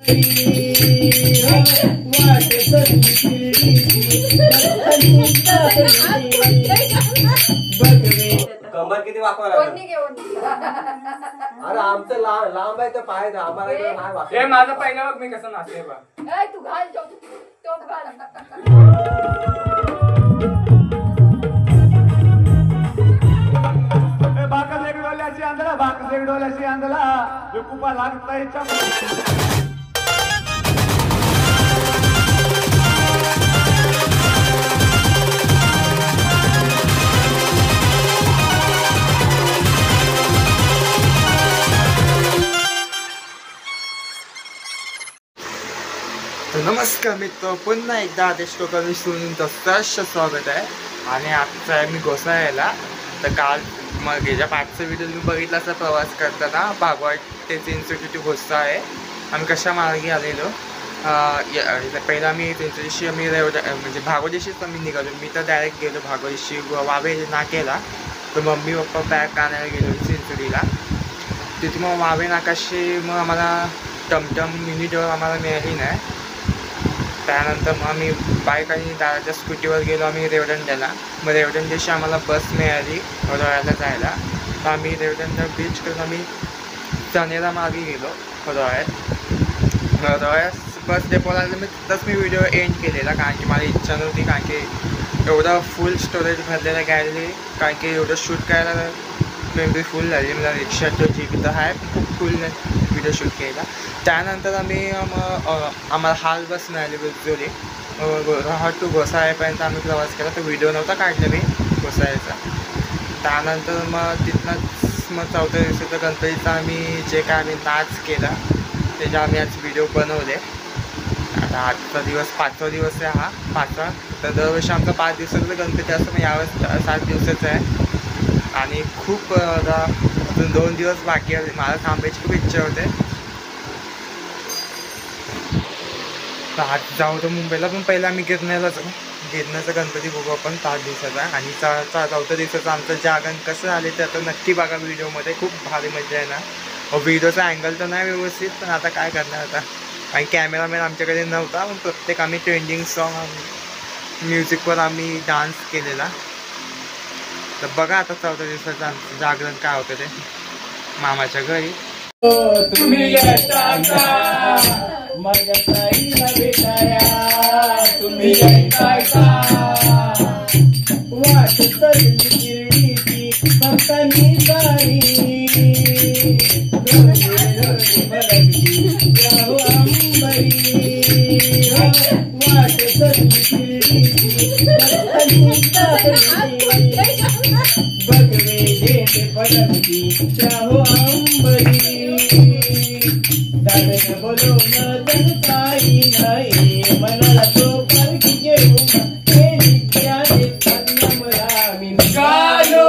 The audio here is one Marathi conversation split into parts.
कंबर किती वाकवा अरे आमचं लांब आहे तर पाय आम्हाला नाही वाकवा. हे माझं पहिलं बघ मी कसं नाचते बघ. तू घाल तो घाल. बाकस एक डोल्याची आंधळा बाकस एक डोल्याची आंधळा कुपा लागताय. नमस्कार मित्र, पुन्हा एकदा आदेश कोकणी सुनीचं सहर्ष स्वागत आहे. आणि आजचा आहे मी घोसाळ्याला. तर काल मग याच्या पाठचा व्हिडिओ मी बघितला असा प्रवास करताना भागवत ते चिंचोटी घोसा आहे. आम्ही कशा मार्गे आलेलो. पहिला आम्ही चिंचोटीशी आम्ही म्हणजे भागवतीशीच आम्ही निघालो. मी तर डायरेक्ट गेलो भागवतीशी वावे नाक्याला. तर मम्मी पप्पा बॅग आणायला गेलो चिंचोटीला. तिथे मग वावे नाकाशी मग आम्हाला टमटम मिनिटवर आम्हाला मिळाली नाही. त्यानंतर मग आम्ही बाईक आणि दादाच्या स्कूटीवर गेलो आम्ही रेवदंड्याला. मग रेवदंड्याशी आम्हाला बस मिळाली रोयाला जायला. तर आम्ही रेवदंडा बीच करून आम्ही चनेरा मार्गे गेलो रोयात बस डेपोला. मी तिथंच मी व्हिडिओ एंड केलेला कारण की मला इच्छा नव्हती, कारण की एवढं फुल स्टोरेज भरलेलं गॅलरी, कारण की एवढं शूट करायला मेमरी फुल झाली. मला रिक्षा तो जी तर आहे खूप फुल व्हिडिओ शूट केला. त्यानंतर आम्ही आम्हाला हाल बस मिळाली जोरी रोहाट टू घोसाळ्यापर्यंत आम्ही प्रवास केला. तर व्हिडिओ नव्हता काढला मी घोसाळ्याचा. त्यानंतर मग तिथनंच मग चौथ्या दिवसाचा गणपतीचा आम्ही जे काय आम्ही नाच केला त्याचे आम्ही आज व्हिडिओ बनवले. आता आजचा दिवस 5वा दिवस आहे हा 5वा. तर दरवर्षी आमचा 5 दिवसाचा गणपती असतो, मग यावेळेस 7 दिवसाचा आहे. आणि खूप अजून 2 दिवस बाकी आहे. मला थांबायची खूप इच्छा होते. तर आज जाऊ तर मुंबईला, पण पहिला आम्ही गिरण्याचा गणपती बघू आपण 5 दिवसाचा. आणि 4थ्या दिवसाचं आमचं जागरण कसं झाले ते आता नक्की बघा व्हिडिओमध्ये. खूप भारी मजा आहे ना. व्हिडिओचा अँगल तर नाही व्यवस्थित, पण आता काय करणार आता. आणि कॅमेरामॅन आमच्याकडे नव्हता, पण प्रत्येक आम्ही ट्रेंडिंग सॉन्ग म्युझिकवर आम्ही डान्स केलेला. तर बघा आता 4थ्या दिवसाचं आमचं जागरण काय होतं ते मामाच्या घरी. तुम्ही येता का माझ्या ताईला भेटाया, तुम्ही येता का वाट सरली गिरडीची भक्तांनी सारी जाहो अंबरी. वाट सरली गिरडीची भक्तांनी सारी भगवे घेते पडती जाहो अंबरी. दादन बोलो मदन काही नाही मनाला तो परकी घेऊ हे नित्याने चांगला मला मी निघालो.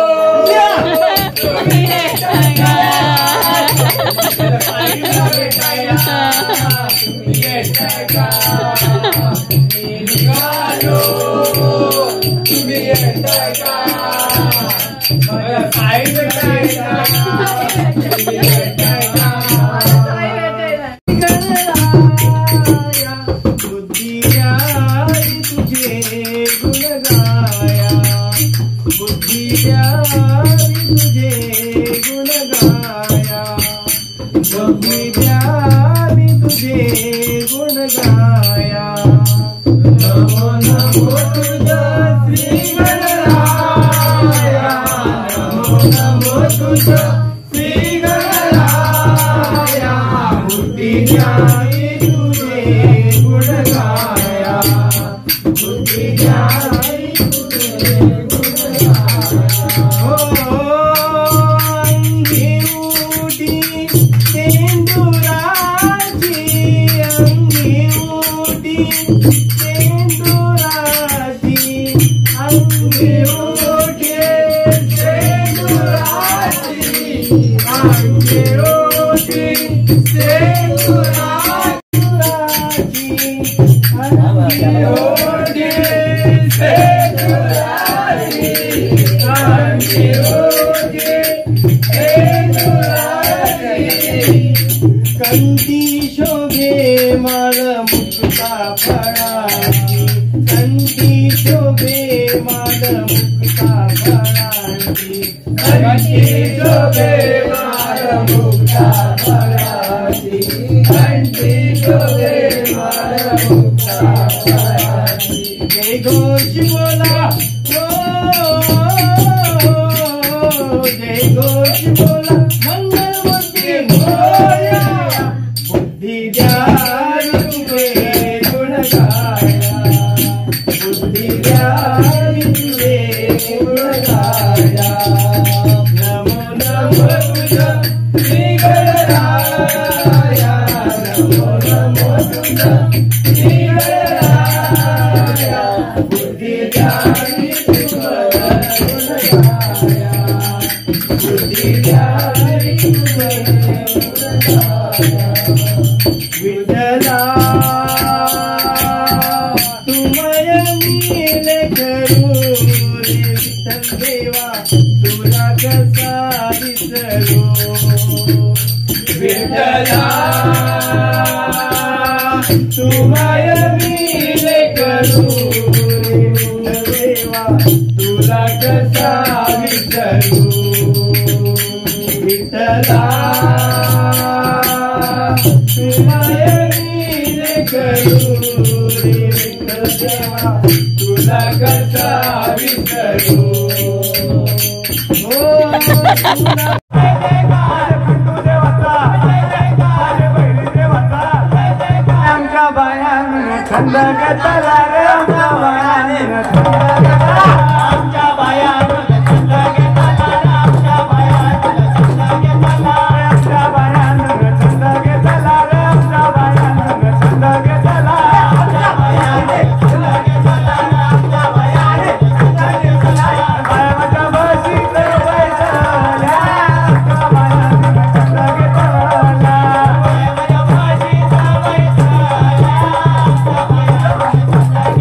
तुम्ही येताय का तुम्ही येताय का मी निघालो. तुम्ही येताय का माझ्या साईला येताय का तुम्ही येताय का. कंठी शोभे माळ मुक्ता फळांची कंठी शोभे माळ मुक्ता फळांची कंठी शोभे माळ मुक्ता फळांची कंठी शोभे माळ मुक्ता फळांची जय घोष बोला जय घोष बोला मंगलमूर्ती मोरया बुद्धी द्या तुझे गुण गाया बुद्धी द्या तुझे गुण गाया नमो नमो तुझा श्री गणराया नमो नमो तुझा श्री गणराया बुद्धी द्या तुझे गुण गाया बुद्धी द्या विठ्ठला तुमय नीले करू रे विठ्ठल देवा तुला कसा विसरू विठ्ठला तुमय नीले करू रे विठ्ठल देवा तुला कसा विसरू विठ्ठला तुमय नीले करू रे विठ्ठल देवा तुला कसा विसरू आमच्या बायानं थंड घेतला रे आमच्या बायानं आमच्या बायानं थंड घेतला आमच्या बायानं आमच्या बायानं थंड घेतला रे आमच्या बायानं थंड घेतला आमच्या बायानं थंड घेतला आमच्या बायानं थंड घेतला बायाच्या बशीत बैठल्या आमच्या बायानं थंड घेतला बायाच्या बशीत बैठल्या आमच्या बायानं थंड घेतला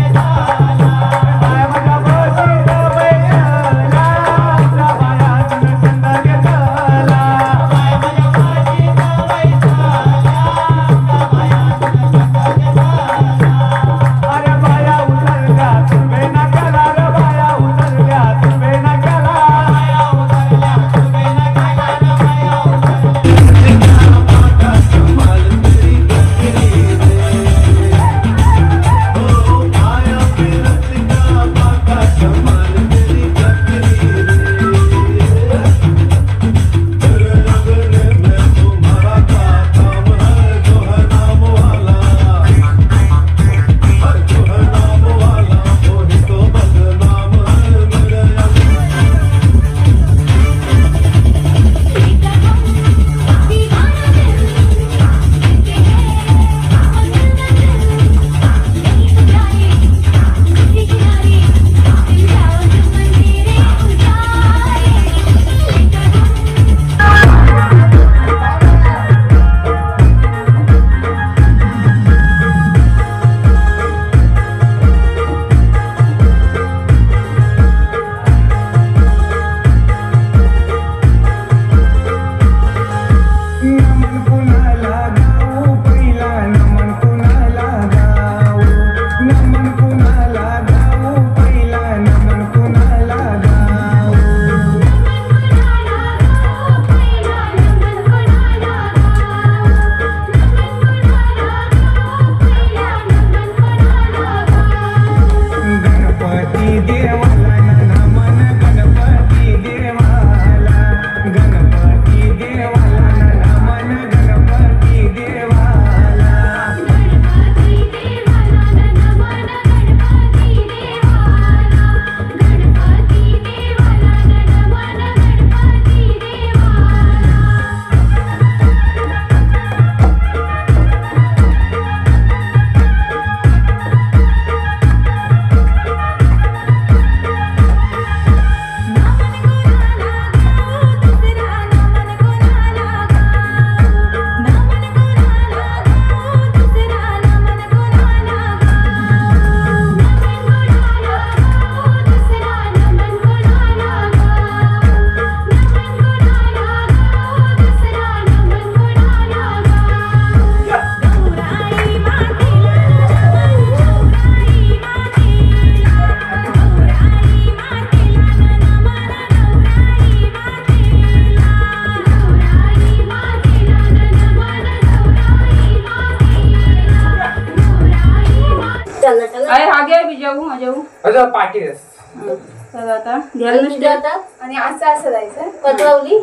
अजून पाठी चला आता घ्यायला नुसतं आता. आणि असं जायचं पतलावली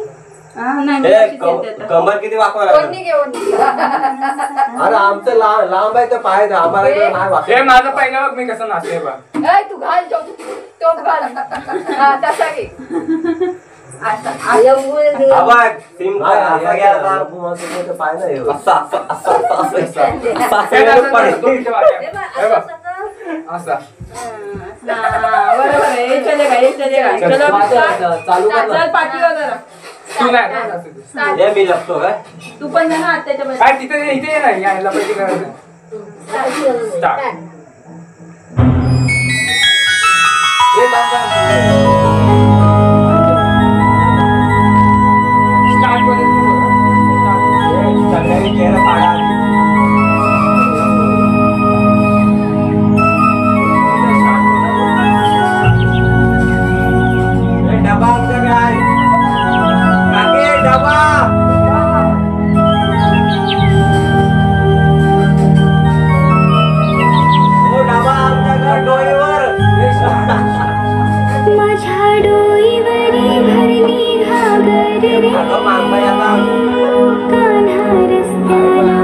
नाही ए, कंबर किती वाकवा लागेल? कोणी घेऊन अरे आमचं लांब आहे तर पाय आम्हाला इकडे नाही वाकवा. हे माझं पहिलं बघ मी कसं नाचते बघ. तू घाल तो घाल हा तसा घे आबा, सिम असा घ्या, असा पुन्हा तो पाय नाही हो. असं पडेल. असा बरोबर आहे. हे चलेगा, हे चलेगा. चलो चालू कर ना. चल पाठीवर जरा. तू नाही ना नाचू दे. हे मी लागतो काय तू पण जा ना आत्याच्या बरोबर. काय तिथे इथे ये ना यायला पाहिजे करायचं. स्टार्ट. हे थांब, थांब. स्टार्ट पर्यंत बघ. स्टार्ट. सगळ्यांनी चेहरा पाडा. हे डबा आमच्याकडे आहे. काकी, डबा. हो, डबा आमच्याकडे डोईवर. माझ्या डोईवरी भरली घागर रे अगं, मागबाई आता. कान्हा रस्त्याला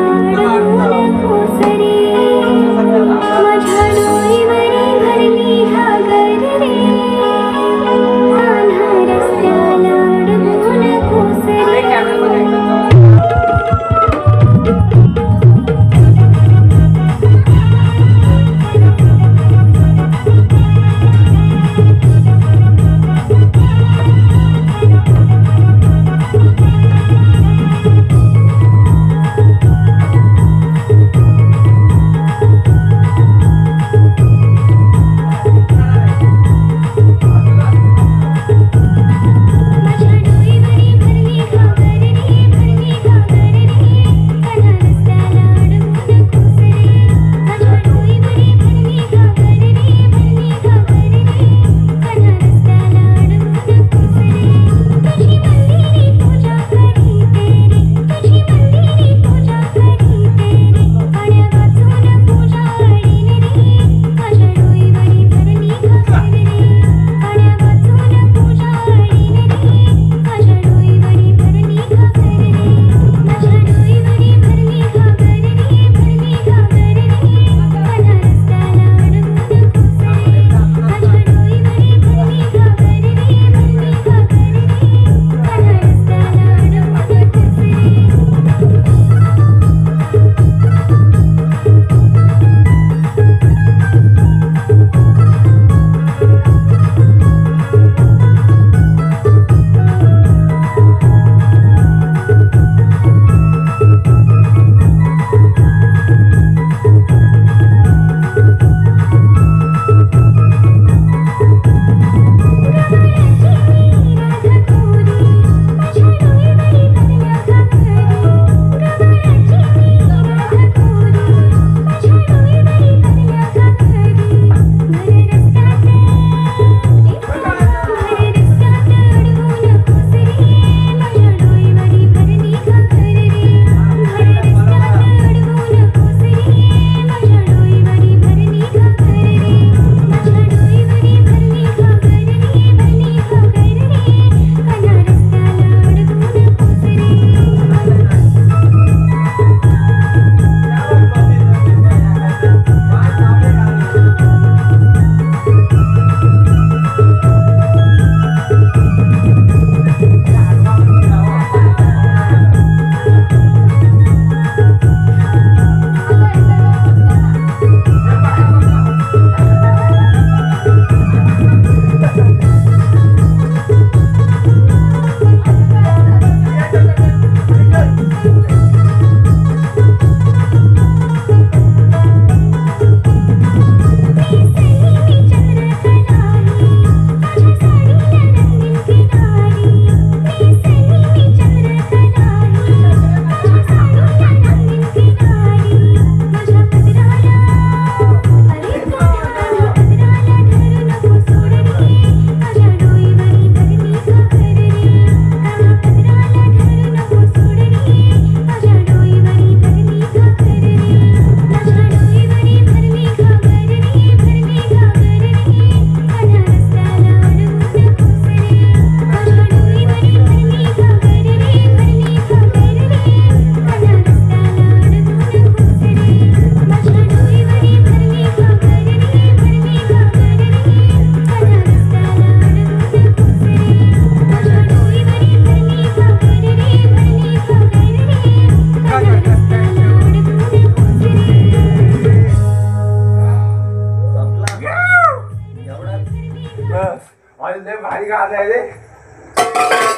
आता आहे रे